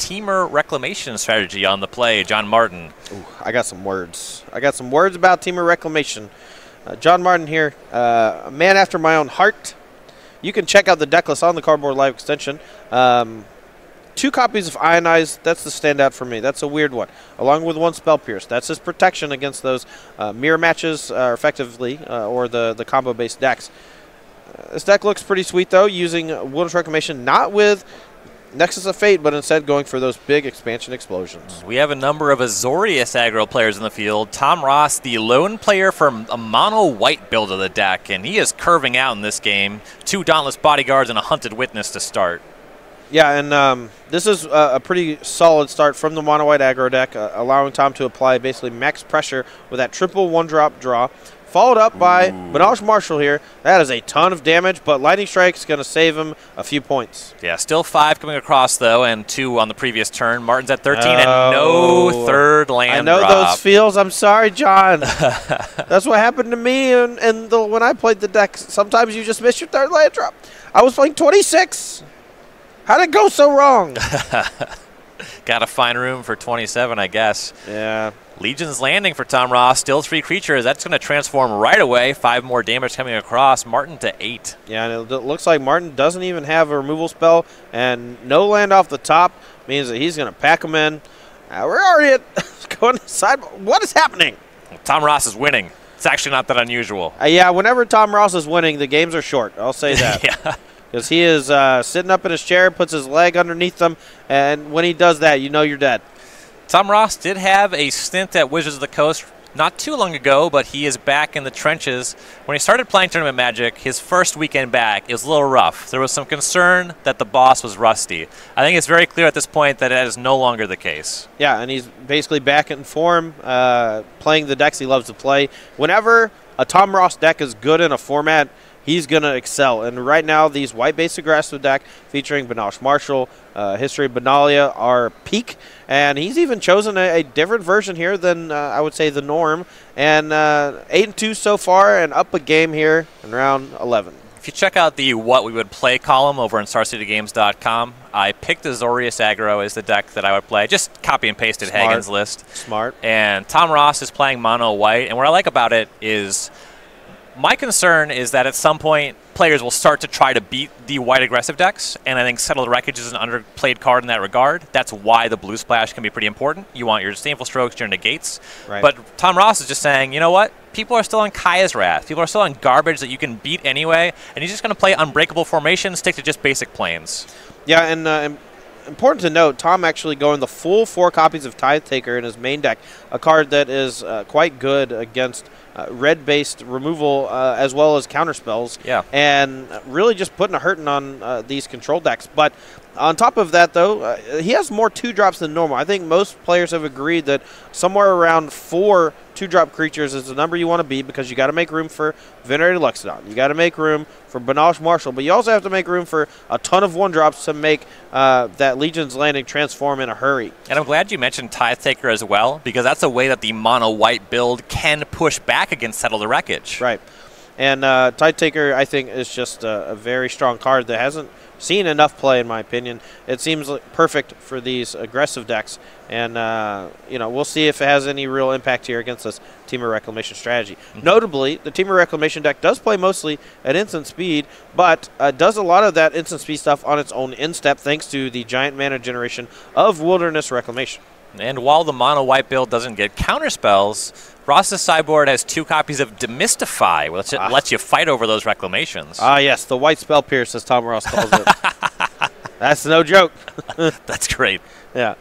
Teamer Reclamation strategy on the play, John Martin. Ooh, I got some words. I got some words about Teamer Reclamation. John Martin here, a man after my own heart. You can check out the deck list on the Cardboard Live extension. 2 copies of Ionize, that's the standout for me. That's a weird one. Along with 1 Spell Pierce. That's his protection against those mirror matches, effectively, or the combo-based decks. This deck looks pretty sweet, though, using Wilderness Reclamation, not with Nexus of Fate, but instead going for those big expansion explosions. We have a number of Azorius aggro players in the field. Tom Ross, the lone player from a mono-white build of the deck, and he is curving out in this game. 2 Dauntless Bodyguards and a Hunted Witness to start. Yeah, and this is a pretty solid start from the mono-white aggro deck, allowing Tom to apply basically max pressure with that triple 1-drop draw. Followed up by Banage Marshall here. That is a ton of damage, but Lightning Strike's going to save him a few points. Yeah, still 5 coming across, though, and 2 on the previous turn. Martin's at 13 and no third land drop. I know drop. those feels. I'm sorry, John. That's what happened to me and when I played the deck. Sometimes you just miss your third land drop. I was playing 26. How did it go so wrong? Got to find room for 27, I guess. Yeah. Legion's Landing for Tom Ross. Still 3 creatures. That's going to transform right away. 5 more damage coming across. Martin to 8. Yeah, and it looks like Martin doesn't even have a removal spell, and no land off the top means that he's going to pack them in. We're already going to side. What is happening? Tom Ross is winning. It's actually not that unusual. Yeah, whenever Tom Ross is winning, the games are short. I'll say that. Yeah. Because he is sitting up in his chair, puts his leg underneath him, and when he does that, you know you're dead. Tom Ross did have a stint at Wizards of the Coast not too long ago, but he is back in the trenches. When he started playing Tournament Magic, his first weekend back, it was a little rough. There was some concern that the boss was rusty. I think it's very clear at this point that is no longer the case. Yeah, and he's basically back in form, playing the decks he loves to play. Whenever a Tom Ross deck is good in a format, he's going to excel. And right now, these white-based aggressive deck featuring Banage Marshall, History of Benalia are peak. And he's even chosen a different version here than, I would say, the norm. And 8-2 so far, and up a game here in round 11. If you check out the What We Would Play column over on StarCityGames.com, I picked Azorius aggro as the deck that I would play. Just copy and pasted Hagen's list. Smart. And Tom Ross is playing mono white. And what I like about it is my concern is that at some point players will start to try to beat the white aggressive decks, and I think Settle the Wreckage is an underplayed card in that regard. That's why the blue splash can be pretty important. You want your Disdainful Strokes, your negates. Right. But Tom Ross is just saying, you know what? People are still on Kaya's Wrath. People are still on garbage that you can beat anyway, and he's just going to play Unbreakable Formation, stick to just basic planes. Yeah, and important to note, Tom actually going the full 4 copies of Tithe Taker in his main deck, a card that is quite good against red-based removal as well as counterspells. Yeah. And really just putting a hurting on these control decks. But on top of that, though, he has more 2-drops than normal. I think most players have agreed that somewhere around 4 2-drop creatures is the number you want to be, because you got to make room for Venerated Luxodon. You got to make room for Banage Marshall, but you also have to make room for a ton of 1-drops to make that Legion's Landing transform in a hurry. And I'm glad you mentioned Tithe Taker as well, because that's a way that the mono-white build can push back against Settle the Wreckage. Right. And Tithe Taker, I think, is just a very strong card that hasn't seen enough play, in my opinion. It seems like perfect for these aggressive decks, and we'll see if it has any real impact here against this Teamer Reclamation strategy. Notably, the Teamer Reclamation deck does play mostly at instant speed, but does a lot of that instant speed stuff on its own in-step thanks to the giant mana generation of Wilderness Reclamation. And while the mono-white build doesn't get counterspells, Ross's sideboard has 2 copies of Demystify, which lets you fight over those reclamations. Yes, the white spell pierce, as Tom Ross calls it. That's no joke. That's great. Yeah.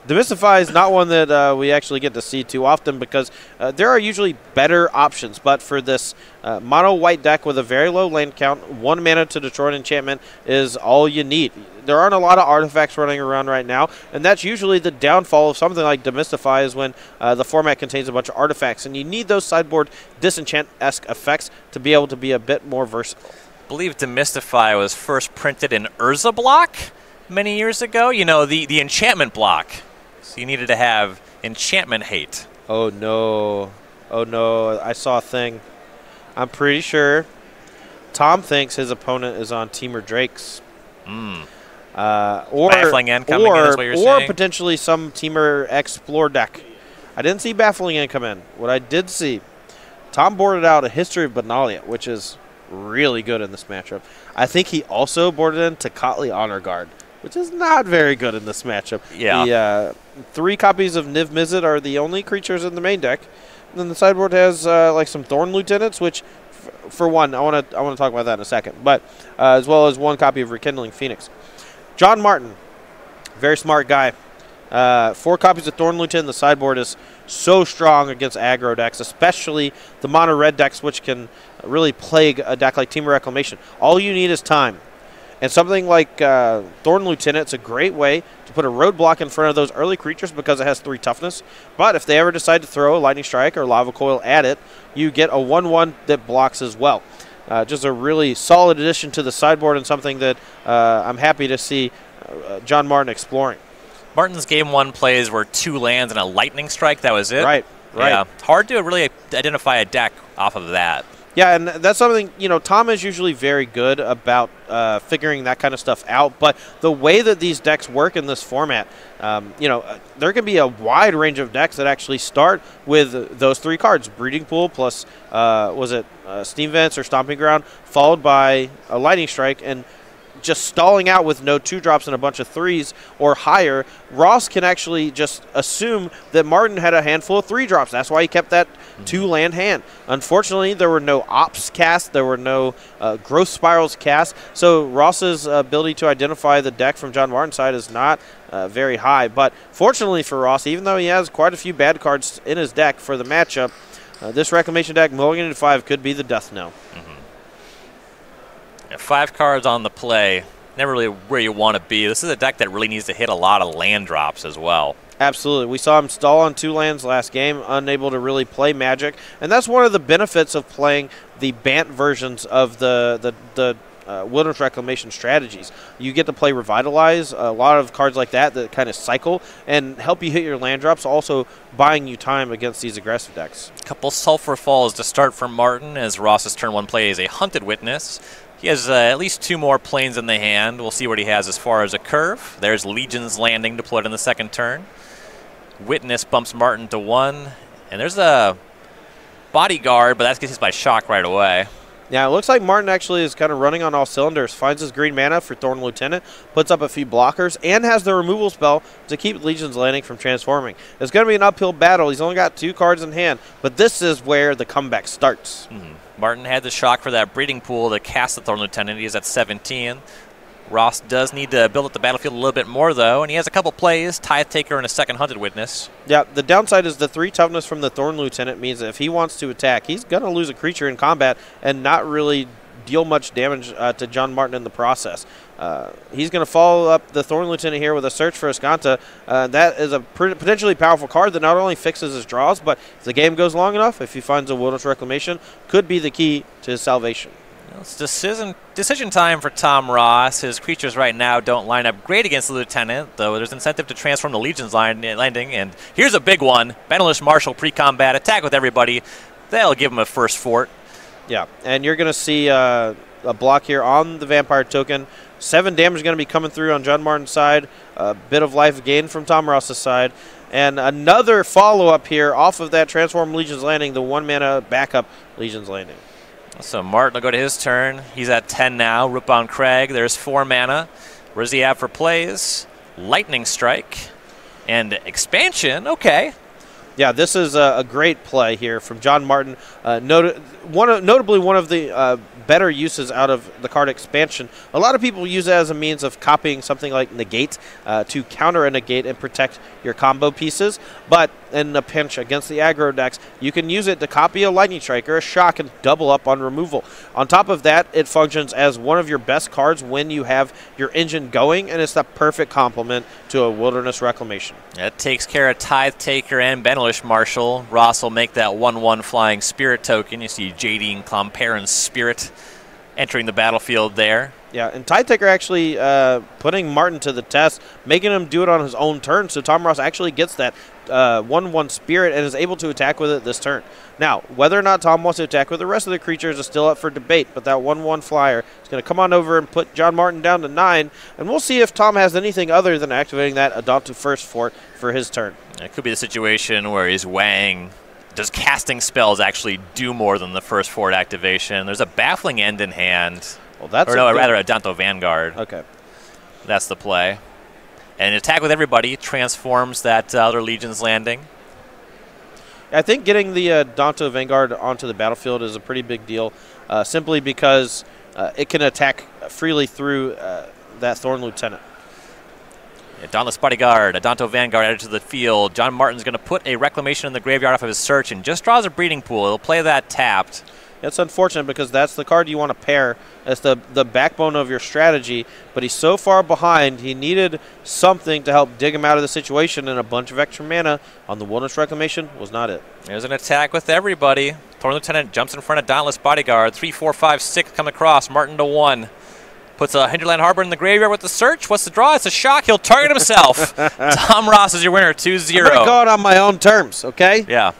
Demystify is not one that we actually get to see too often, because there are usually better options. But for this mono-white deck with a very low land count, 1 mana to destroy an enchantment is all you need. There aren't a lot of artifacts running around right now, and that's usually the downfall of something like Demystify, is when the format contains a bunch of artifacts, and you need those sideboard disenchant-esque effects to be able to be a bit more versatile. I believe Demystify was first printed in Urza block many years ago. You know, the enchantment block. So you needed to have enchantment hate. Oh, no. Oh, no. I saw a thing. I'm pretty sure Tom thinks his opponent is on Teamer Drakes. Baffling End coming in is what you're saying? Potentially some Teamer Explore deck. I didn't see Baffling End come in. What I did see, Tom boarded out a History of Benalia, which is really good in this matchup. I think he also boarded in Tecatli Honor Guard, which is not very good in this matchup. Yeah. The 3 copies of Niv Mizzet are the only creatures in the main deck. And then the sideboard has like some Thorn Lieutenants, which, for one, I want to talk about that in a second. But as well as 1 copy of Rekindling Phoenix. John Martin, very smart guy. 4 copies of Thorn Lieutenant. The sideboard is so strong against aggro decks, especially the mono red decks, which can really plague a deck like Team Reclamation. All you need is time. And something like Thorn Lieutenant, it's a great way to put a roadblock in front of those early creatures because it has 3 toughness. But if they ever decide to throw a Lightning Strike or Lava Coil at it, you get a 1/1 that blocks as well. Just a really solid addition to the sideboard and something that I'm happy to see John Martin exploring. Martin's game 1 plays were 2 lands and a Lightning Strike. That was it. Right. Yeah. Hard to really identify a deck off of that. Yeah, and that's something, Tom is usually very good about figuring that kind of stuff out. But the way that these decks work in this format, there can be a wide range of decks that actually start with those 3 cards. Breeding Pool plus, Steam Vents or Stomping Ground, followed by a Lightning Strike, and just stalling out with no 2-drops and a bunch of 3s or higher. Ross can actually just assume that Martin had a handful of 3-drops. That's why he kept that 2-land hand. Unfortunately, there were no ops cast. There were no growth spirals cast. So Ross's ability to identify the deck from John Martin's side is not very high. But fortunately for Ross, even though he has quite a few bad cards in his deck for the matchup, this Reclamation deck, mulligan to 5, could be the death knell. 5 cards on the play, never really where you want to be. This is a deck that really needs to hit a lot of land drops as well. Absolutely. We saw him stall on 2 lands last game, unable to really play Magic. And that's one of the benefits of playing the Bant versions of the Wilderness Reclamation strategies. You get to play Revitalize, a lot of cards like that kind of cycle and help you hit your land drops, also buying you time against these aggressive decks. A couple Sulfur Falls to start for Martin as Ross's turn 1 play is a Hunted Witness. He has at least 2 more planes in the hand. We'll see what he has as far as a curve. There's Legion's Landing to put in the second turn. Witness bumps Martin to 1. And there's a Bodyguard, but that gets hit by shock right away. Yeah, it looks like Martin actually is kind of running on all cylinders. Finds his green mana for Thorn Lieutenant, puts up a few blockers, and has the removal spell to keep Legion's Landing from transforming. It's going to be an uphill battle. He's only got 2 cards in hand, but this is where the comeback starts. Martin had the shock for that Breeding Pool to cast the Thorn Lieutenant. He's at 17. Ross does need to build up the battlefield a little bit more, though, and he has a couple plays, Tithe Taker and a second Hunted Witness. Yeah, the downside is the 3 toughness from the Thorn Lieutenant means that if he wants to attack, he's going to lose a creature in combat and not really deal much damage to John Martin in the process. He's going to follow up the Thorn Lieutenant here with a Search for Escanta. That is a potentially powerful card that not only fixes his draws, but if the game goes long enough, if he finds a Wilderness Reclamation, could be the key to his salvation. It's decision time for Tom Ross. His creatures right now don't line up great against the Lieutenant, though there's incentive to transform the Legion's Landing. And here's a big one. Benelish Marshal pre-combat, attack with everybody. That'll give him a first fort. Yeah, and you're going to see a block here on the Vampire token. 7 damage is going to be coming through on John Martin's side. A bit of life gain from Tom Ross's side. And another follow-up here off of that Transform Legion's Landing, the 1-mana backup Legion's Landing. So Martin will go to his turn. He's at 10 now. Rootbound Crag. There's 4 mana. What does he have for plays? Lightning Strike and Expansion. Okay. Yeah, this is a great play here from John Martin. Notably one of the better uses out of the card Expansion. A lot of people use it as a means of copying something like Negate to counter a Negate and protect your combo pieces. But in a pinch against the aggro decks, you can use it to copy a Lightning Strike or a Shock and double up on removal. On top of that, it functions as one of your best cards when you have your engine going, and it's the perfect complement to a Wilderness Reclamation. That takes care of Tithe Taker and Benelish Marshal. Ross will make that 1/1 flying Spirit token. You see JD and Clomperon's Spirit. entering the battlefield there. Yeah, and Tidetaker actually putting Martin to the test, making him do it on his own turn, so Tom Ross actually gets that 1/1 Spirit and is able to attack with it this turn. Now, whether or not Tom wants to attack with the rest of the creatures is still up for debate, but that 1/1 flyer is going to come on over and put John Martin down to 9, and we'll see if Tom has anything other than activating that Adontu First Fort for his turn. It could be the situation where he's weighing, does casting spells actually do more than the first fort activation? There's a Baffling End in hand. Well, that's rather Adonto Vanguard. Okay. That's the play. And attack with everybody transforms that other Legion's landing. I think getting the Adonto Vanguard onto the battlefield is a pretty big deal, simply because it can attack freely through that Thorn Lieutenant. Dauntless Bodyguard, Adonto Vanguard added to the field. John Martin's going to put a Reclamation in the graveyard off of his search and just draws a Breeding Pool. He'll play that tapped. It's unfortunate because that's the card you want to pair. That's the backbone of your strategy, but he's so far behind, he needed something to help dig him out of the situation, and a bunch of extra mana on the Wilderness Reclamation was not it. There's an attack with everybody. Thorn Lieutenant jumps in front of Dauntless Bodyguard. 3, 4, 5, 6 come across. Martin to 1. Puts a Hinterland Harbor in the graveyard with the search. What's the draw? It's a shock. He'll target himself. Tom Ross is your winner, 2-0. I'm going to go it on my own terms, okay? Yeah.